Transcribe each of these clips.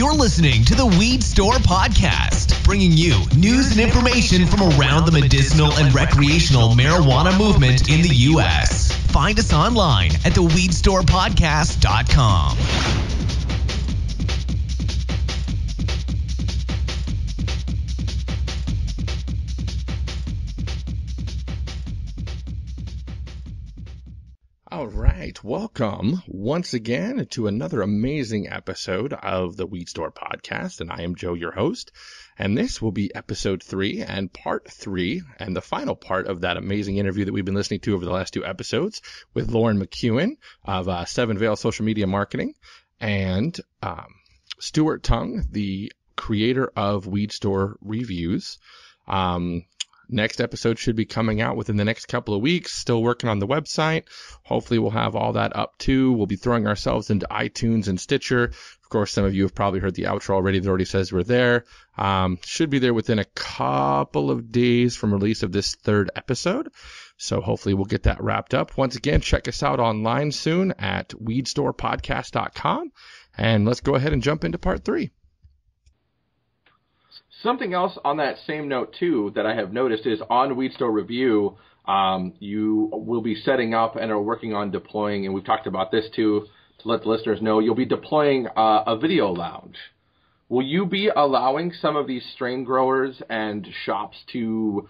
You're listening to the Weed Store Podcast, bringing you news and information from around the medicinal and recreational marijuana movement in the U.S. Find us online at theweedstorepodcast.com. All right, welcome once again to another amazing episode of the Weed Store Podcast, and I am Joe, your host, and this will be episode 3 and part 3, and the final part of that amazing interview that we've been listening to over the last 2 episodes with Lauren McEwen of Seven Veil Social Media Marketing, and Stuart Tung, the creator of Weed Store Reviews. Next episode should be coming out within the next couple of weeks. Still working on the website. Hopefully we'll have all that up too. We'll be throwing ourselves into iTunes and Stitcher. Of course, some of you have probably heard the outro already that already says we're there. Should be there within a couple of days from release of this 3rd episode. So hopefully we'll get that wrapped up. Once again, check us out online soon at weedstorepodcast.com. And let's go ahead and jump into part 3. Something else on that same note, too, that I have noticed is on Weed Store Review, you will be setting up and are working on deploying, and we've talked about this, too, to let the listeners know, you'll be deploying a video lounge. Will you be allowing some of these strain growers and shops to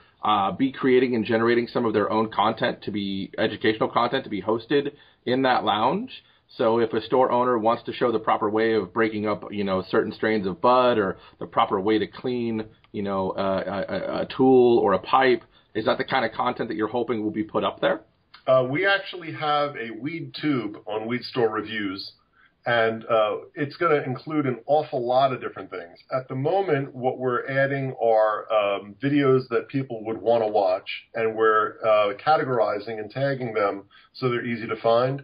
be creating and generating some of their own content, to be educational content, to be hosted in that lounge? So if a store owner wants to show the proper way of breaking up, certain strains of bud, or the proper way to clean, a tool or a pipe, is that the kind of content that you're hoping will be put up there? We actually have a weed tube on Weed Store Reviews, and it's going to include an awful lot of different things. At the moment, what we're adding are videos that people would want to watch, and we're categorizing and tagging them so they're easy to find.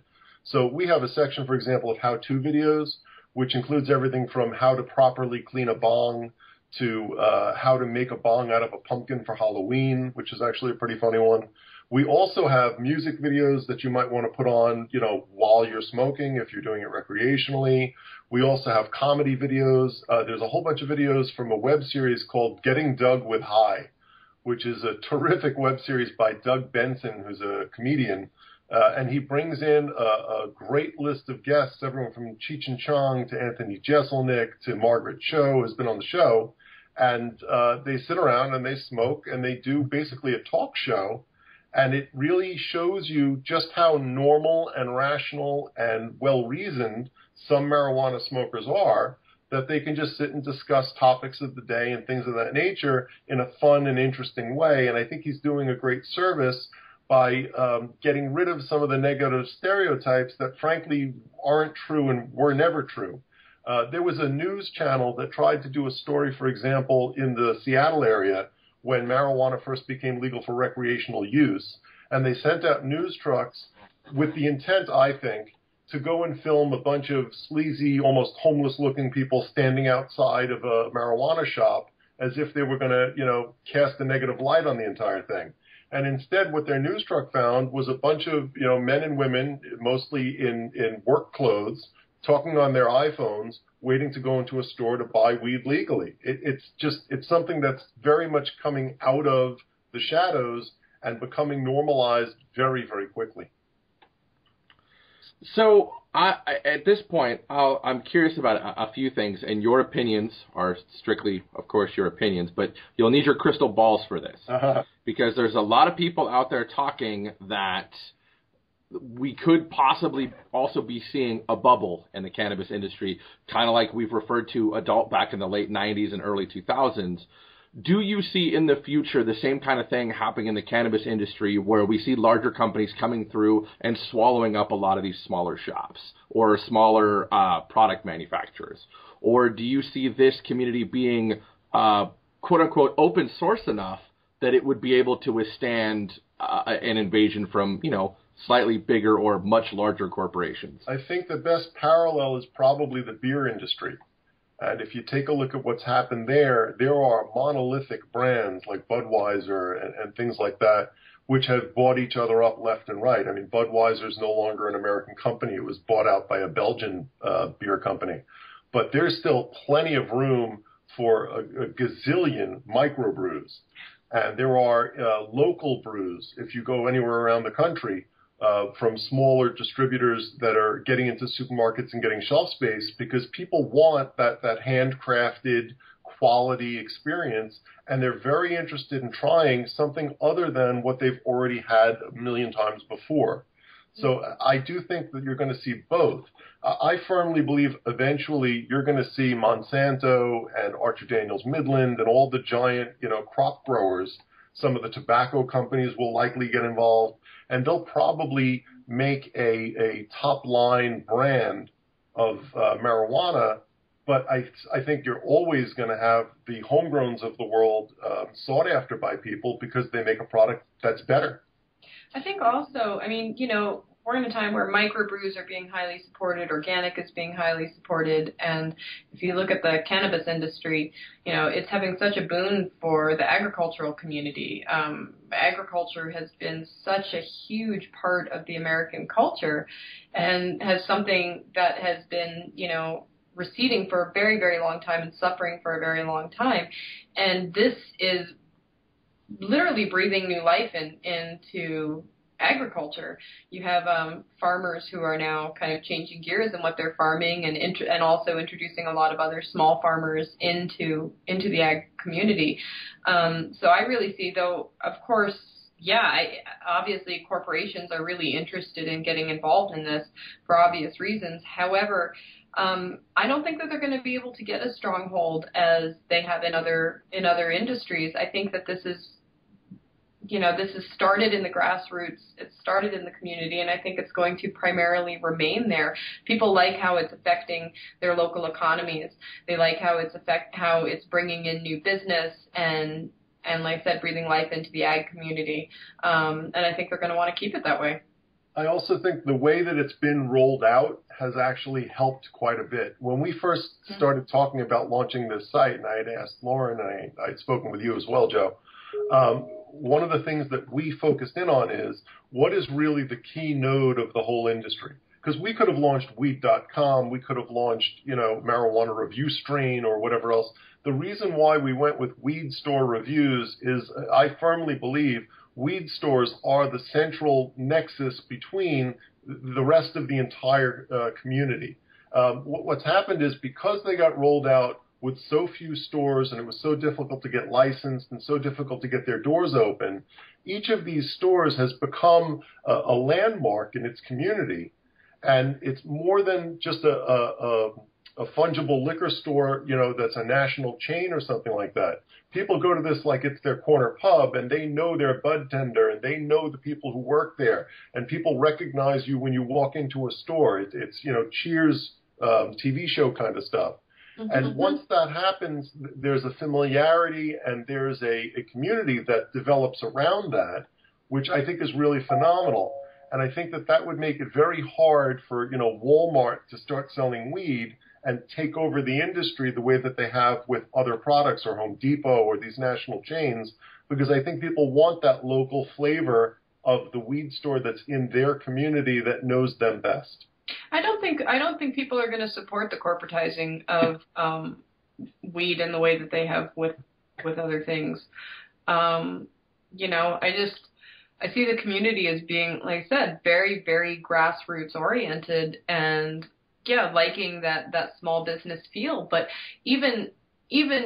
So we have a section, for example, of how-to videos, which includes everything from how to properly clean a bong to how to make a bong out of a pumpkin for Halloween, which is actually a pretty funny one. We also have music videos that you might want to put on, while you're smoking, if you're doing it recreationally. We also have comedy videos. There's a whole bunch of videos from a web series called Getting Doug with High, which is a terrific web series by Doug Benson, who's a comedian. And he brings in a great list of guests, everyone from Cheech and Chong to Anthony Jeselnik to Margaret Cho has been on the show. And they sit around and they smoke and they do basically a talk show. And it really shows you just how normal and rational and well-reasoned some marijuana smokers are, that they can just sit and discuss topics of the day and things of that nature in a fun and interesting way. And I think he's doing a great service by getting rid of some of the negative stereotypes that frankly aren't true and were never true. There was a news channel that tried to do a story, for example, in the Seattle area when marijuana first became legal for recreational use. And they sent out news trucks with the intent, I think, to go and film a bunch of sleazy, almost homeless-looking people standing outside of a marijuana shop as if they were going to, cast a negative light on the entire thing. And instead, what their news truck found was a bunch of, men and women, mostly in work clothes, talking on their iPhones, waiting to go into a store to buy weed legally. It's something that's very much coming out of the shadows and becoming normalized very, very quickly. So at this point, I'm curious about a few things, and your opinions are strictly, of course, your opinions, but you'll need your crystal balls for this. Because there's a lot of people out there talking that we could possibly also be seeing a bubble in the cannabis industry, kind of like we've referred to adult back in the late 90s and early 2000s. Do you see in the future the same kind of thing happening in the cannabis industry where we see larger companies coming through and swallowing up a lot of these smaller shops or smaller product manufacturers? Or do you see this community being, quote-unquote, open source enough that it would be able to withstand an invasion from, slightly bigger or much larger corporations? I think the best parallel is probably the beer industry. And if you take a look at what's happened there are monolithic brands like Budweiser and things like that, which have bought each other up left and right. I mean, Budweiser is no longer an American company. It was bought out by a Belgian beer company. but there's still plenty of room for a gazillion microbrews. And there are local brews, if you go anywhere around the country, from smaller distributors that are getting into supermarkets and getting shelf space, because people want that handcrafted quality experience, and they're very interested in trying something other than what they've already had a million times before. So I do think that you're going to see both. I firmly believe eventually you're going to see Monsanto and Archer Daniels Midland and all the giant, crop growers. Some of the tobacco companies will likely get involved, and they'll probably make a top-line brand of marijuana. But I think you're always going to have the homegrowns of the world sought after by people because they make a product that's better. I think also, we're in a time where microbrews are being highly supported, organic is being highly supported, and if you look at the cannabis industry, it's having such a boon for the agricultural community. Agriculture has been such a huge part of the American culture and has something that has been, receding for a very, very long time and suffering for a very long time. And this is literally breathing new life into agriculture. You have farmers who are now kind of changing gears in what they're farming and also introducing a lot of other small farmers into the ag community. So I really see, though, of course, obviously corporations are really interested in getting involved in this for obvious reasons. However, I don't think that they're going to be able to get a stronghold as they have in other industries. I think that this is started in the grassroots. It started in the community, and I think it's going to primarily remain there. People like how it's affecting their local economies. They like how it's bringing in new business and like I said, breathing life into the ag community. And I think they're going to want to keep it that way. I also think the way that it's been rolled out has actually helped quite a bit. When we first started talking about launching this site, and I had asked Lauren, and I'd spoken with you as well, Joe, one of the things that we focused in on is what is really the key node of the whole industry. Because we could have launched Weed.com, we could have launched, Marijuana Review Strain or whatever else. The reason why we went with Weed Store Reviews is I firmly believe weed stores are the central nexus between the rest of the entire community. What's happened is because they got rolled out with so few stores and it was so difficult to get licensed and so difficult to get their doors open, each of these stores has become a landmark in its community. And it's more than just a fungible liquor store, that's a national chain or something like that. People go to this like it's their corner pub, and they know their bud tender, and they know the people who work there, and people recognize you when you walk into a store. It's Cheers TV show kind of stuff. Mm-hmm. And once that happens, there's a familiarity and there's a community that develops around that, which I think is really phenomenal. And I think that would make it very hard for, Walmart to start selling weed and take over the industry the way that they have with other products or Home Depot or these national chains, because I think people want that local flavor of the weed store that's in their community that knows them best. I don't think people are going to support the corporatizing of weed in the way that they have with other things. I see the community as being, like I said, very, very grassroots oriented and liking that small business feel. But even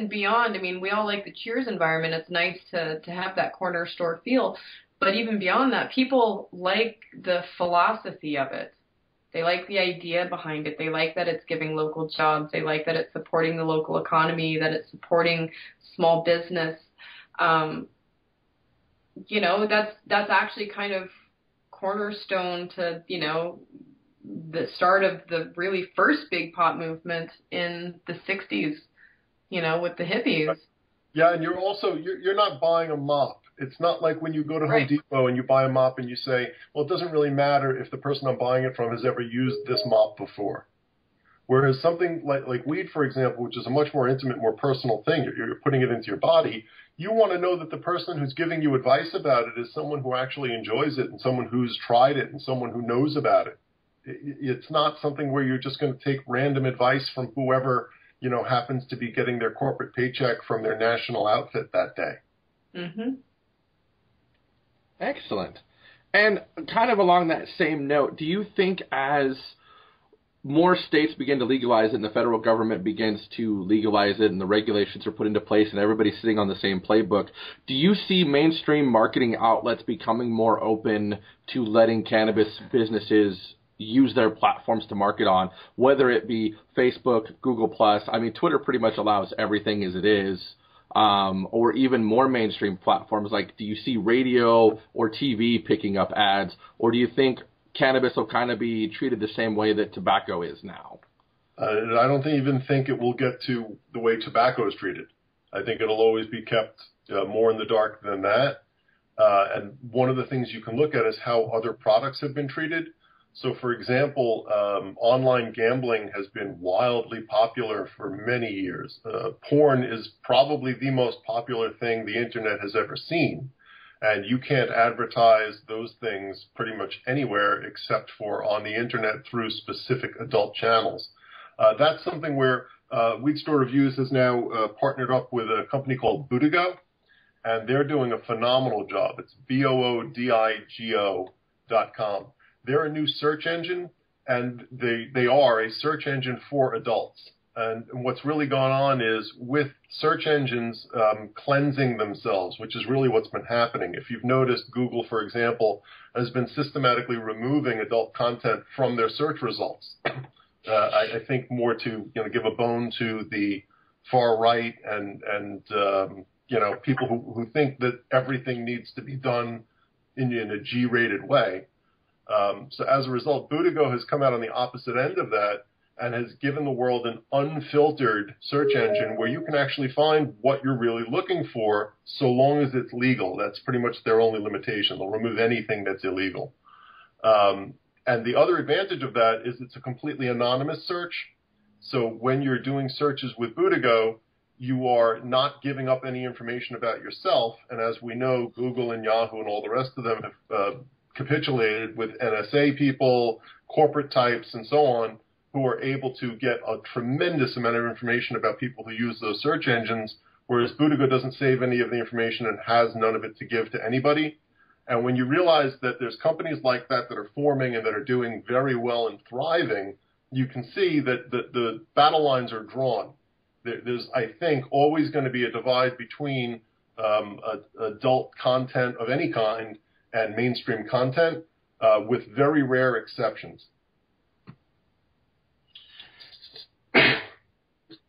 beyond, we all like the Cheers environment. It's nice to have that corner store feel. But even beyond that, people like the philosophy of it. They like the idea behind it. They like that it's giving local jobs. They like that it's supporting the local economy, that it's supporting small business. That's actually kind of cornerstone to, the start of the really first big pot movement in the 60s, with the hippies. Yeah, and you're not buying a mop. It's not like when you go to Home Depot and you buy a mop and you say, well, it doesn't really matter if the person I'm buying it from has ever used this mop before. Whereas something like weed, for example, which is a much more intimate, more personal thing, you're putting it into your body, you want to know that the person who's giving you advice about it is someone who actually enjoys it and someone who's tried it and someone who knows about it. It's not something where you're just going to take random advice from whoever, happens to be getting their corporate paycheck from their national outfit that day. Mm-hmm. Excellent. And kind of along that same note, do you think as more states begin to legalize it and the federal government begins to legalize it and the regulations are put into place and everybody's sitting on the same playbook, do you see mainstream marketing outlets becoming more open to letting cannabis businesses use their platforms to market on, whether it be Facebook, Google+? I mean, Twitter pretty much allows everything as it is, or even more mainstream platforms. Like, do you see radio or TV picking up ads, or do you think cannabis will kind of be treated the same way that tobacco is now? I don't even think it will get to the way tobacco is treated. I think it'll always be kept more in the dark than that. And one of the things you can look at is how other products have been treated. So, for example, online gambling has been wildly popular for many years. Porn is probably the most popular thing the internet has ever seen. And you can't advertise those things pretty much anywhere except for on the internet through specific adult channels. That's something where Weed Store Reviews has now partnered up with a company called Boodigo, and they're doing a phenomenal job. It's BOODIGO.com. They're a new search engine, and they are a search engine for adults. And what's really gone on is with search engines cleansing themselves, which is really what's been happening. If you've noticed, Google, for example, has been systematically removing adult content from their search results. I think more to give a bone to the far right and people who think that everything needs to be done in a G-rated way. So as a result, Boodigo has come out on the opposite end of that and has given the world an unfiltered search engine where you can actually find what you're really looking for so long as it's legal. That's pretty much their only limitation. They'll remove anything that's illegal. And the other advantage of that is it's a completely anonymous search. So when you're doing searches with Boodigo, you are not giving up any information about yourself. And as we know, Google and Yahoo and all the rest of them have capitulated with NSA people, corporate types, and so on, who are able to get a tremendous amount of information about people who use those search engines, whereas Boodigo doesn't save any of the information and has none of it to give to anybody. And when you realize that there's companies like that are forming and that are doing very well and thriving, you can see that the battle lines are drawn. There's, I think, always going to be a divide between adult content of any kind and mainstream content, with very rare exceptions.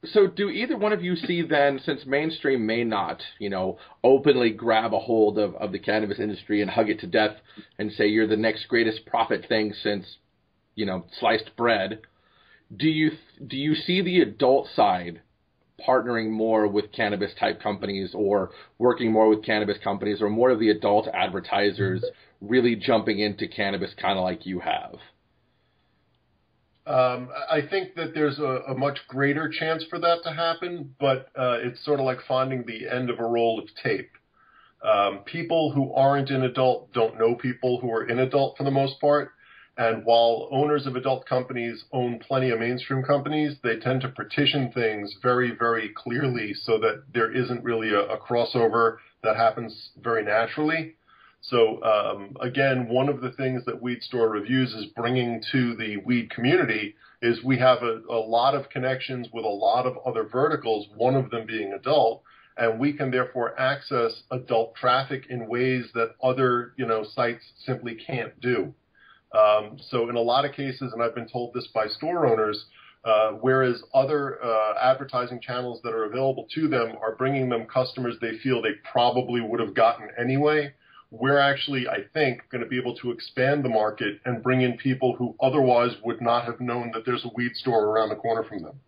So do either one of you see then, since mainstream may not, openly grab a hold of the cannabis industry and hug it to death and say you're the next greatest profit thing since, sliced bread, do you see the adult side partnering more with cannabis type companies or working more with cannabis companies, or more of the adult advertisers really jumping into cannabis kind of like you have? I think that there's a much greater chance for that to happen, but it's sort of like finding the end of a roll of tape. People who aren't in adult don't know people who are in adult for the most part. And while owners of adult companies own plenty of mainstream companies, they tend to partition things very, very clearly so that there isn't really a crossover that happens very naturally. So, again, one of the things that Weed Store Reviews is bringing to the weed community is we have a lot of connections with a lot of other verticals, one of them being adult, and we can therefore access adult traffic in ways that other, sites simply can't do. So in a lot of cases, and I've been told this by store owners, whereas other advertising channels that are available to them are bringing them customers they feel they probably would have gotten anyway, we're actually, I think, going to be able to expand the market and bring in people who otherwise would not have known that there's a weed store around the corner from them.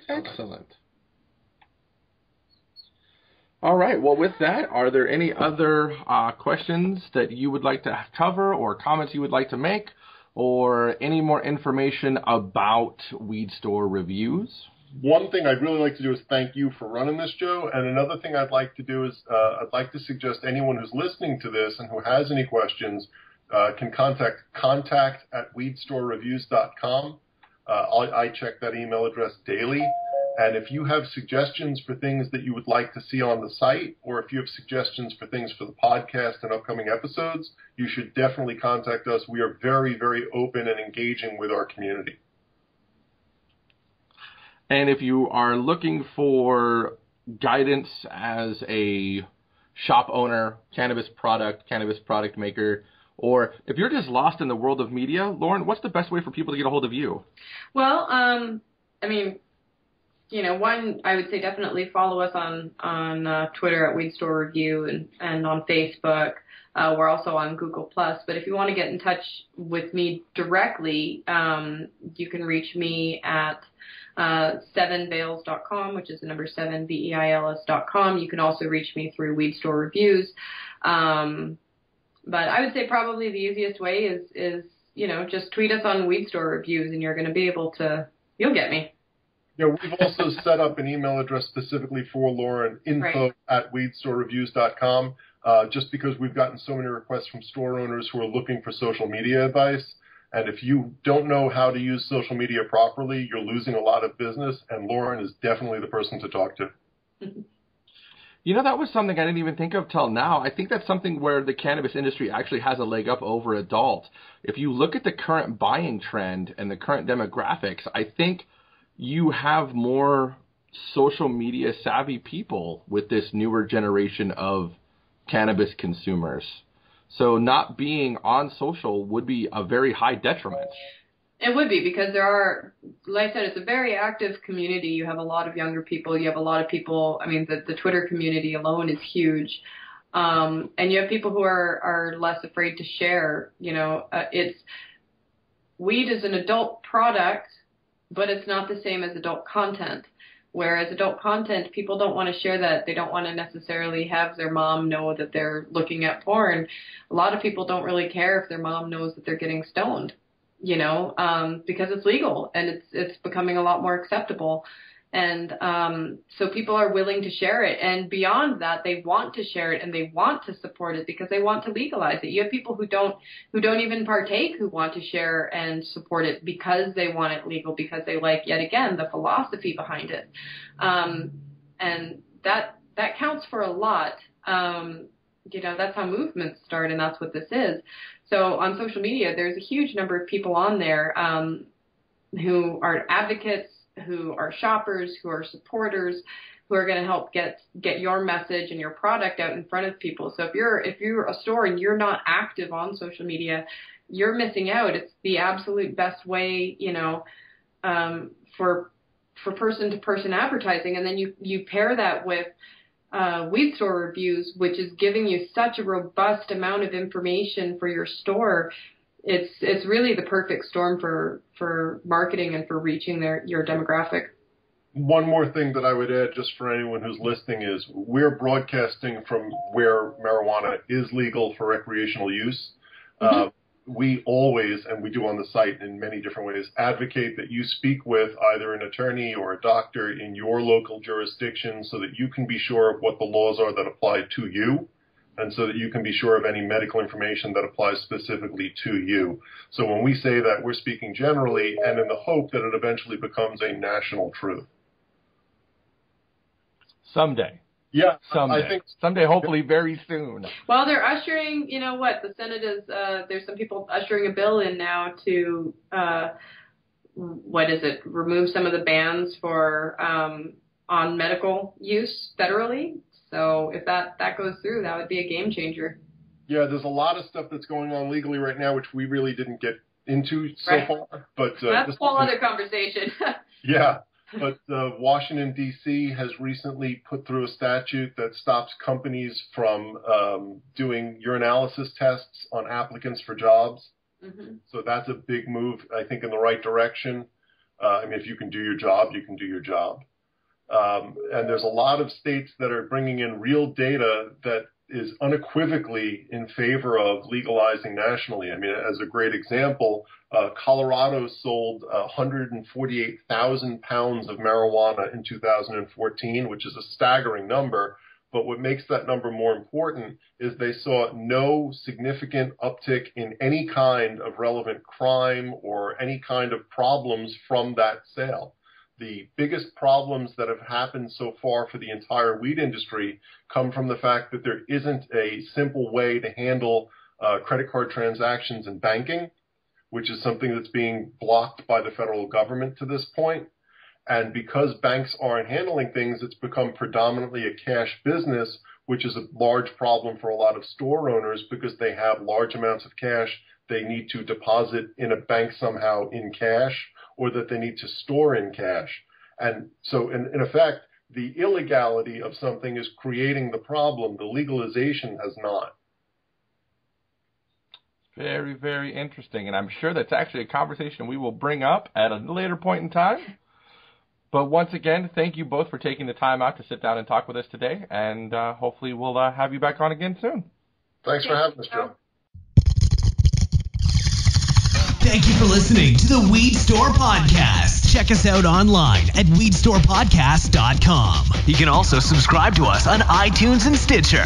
Excellent. All right. Well, with that, are there any other questions that you would like to cover or comments you would like to make, or any more information about Weed Store Reviews? One thing I'd really like to do is thank you for running this, Joe. And another thing I'd like to do is I'd like to suggest anyone who's listening to this and who has any questions can contact@weedstorereviews.com. I check that email address daily. And if you have suggestions for things that you would like to see on the site, or if you have suggestions for things for the podcast and upcoming episodes, you should definitely contact us. We are very, very open and engaging with our community. And if you are looking for guidance as a shop owner, cannabis product maker, or if you're just lost in the world of media, Lauren, what's the best way for people to get a hold of you? Well, I mean, one, I would say definitely follow us on Twitter at Weed Store Review and on Facebook. We're also on Google+. But if you want to get in touch with me directly, you can reach me at 7veils.com, which is the number 7, veils.com. You can also reach me through Weed Store Reviews. But I would say probably the easiest way is just tweet us on Weed Store Reviews, and you're going to be able to, you'll get me. Yeah, we've also set up an email address specifically for Lauren, info@weedstorereviews.com, just because we've gotten so many requests from store owners who are looking for social media advice. And if you don't know how to use social media properly, you're losing a lot of business, and Lauren is definitely the person to talk to. That was something I didn't even think of till now. I think that's something where the cannabis industry actually has a leg up over adult. If you look at the current buying trend and the current demographics, I think you have more social media savvy people with this newer generation of cannabis consumers. So not being on social would be a very high detriment. It would be, because there are, like I said, it's a very active community. You have a lot of younger people. You have a lot of people. I mean, the Twitter community alone is huge. And you have people who are less afraid to share. Weed is an adult product, but it's not the same as adult content. Whereas adult content, people don't want to share that. They don't want to necessarily have their mom know that they're looking at porn. A lot of people don't really care if their mom knows that they're getting stoned, because it's legal and it's becoming a lot more acceptable. And so people are willing to share it. And beyond that, they want to share it and they want to support it because they want to legalize it. You have people who don't even partake, who want to share and support it because they want it legal, because they like, yet again, the philosophy behind it. And that counts for a lot. That's how movements start, and that's what this is. So on social media, there's a huge number of people on there who are advocates, who are shoppers, who are supporters, who are going to help get your message and your product out in front of people. So if you're a store and you're not active on social media, you're missing out. It's the absolute best way, for person-to-person advertising. And then you pair that with Weed Store Reviews, which is giving you such a robust amount of information for your store. It's really the perfect storm for marketing and for reaching your demographic. One more thing that I would add, just for anyone who's listening, is we're broadcasting from where marijuana is legal for recreational use. Mm-hmm. We always, and we do on the site in many different ways, advocate that you speak with either an attorney or a doctor in your local jurisdiction so that you can be sure of what the laws are that apply to you, and so that you can be sure of any medical information that applies specifically to you. So when we say that, we're speaking generally and in the hope that it eventually becomes a national truth. Someday. Yeah, someday. I think someday, hopefully very soon. Well, they're ushering, the Senate is, there's some people ushering a bill in now to, remove some of the bans for on medical use federally. So if that goes through, that would be a game changer. Yeah, there's a lot of stuff that's going on legally right now, which we really didn't get into so far. But that's a whole other conversation. Yeah. But Washington, D.C. has recently put through a statute that stops companies from doing urinalysis tests on applicants for jobs. Mm-hmm. So that's a big move, I think, in the right direction. If you can do your job, you can do your job. And there's a lot of states that are bringing in real data that is unequivocally in favor of legalizing nationally. As a great example, Colorado sold 148,000 pounds of marijuana in 2014, which is a staggering number. But what makes that number more important is they saw no significant uptick in any kind of relevant crime or any kind of problems from that sale. The biggest problems that have happened so far for the entire weed industry come from the fact that there isn't a simple way to handle credit card transactions in banking, which is something that's being blocked by the federal government to this point. And because banks aren't handling things, it's become predominantly a cash business, which is a large problem for a lot of store owners because they have large amounts of cash they need to deposit in a bank somehow in cash, or that they need to store in cash. And so in effect, the illegality of something is creating the problem. The legalization has not. Very, very interesting. And I'm sure that's actually a conversation we will bring up at a later point in time. But once again, thank you both for taking the time out to sit down and talk with us today. And hopefully we'll have you back on again soon. Thanks for having us, Joe. Thank you for listening to the Weed Store Podcast. Check us out online at weedstorepodcast.com. You can also subscribe to us on iTunes and Stitcher.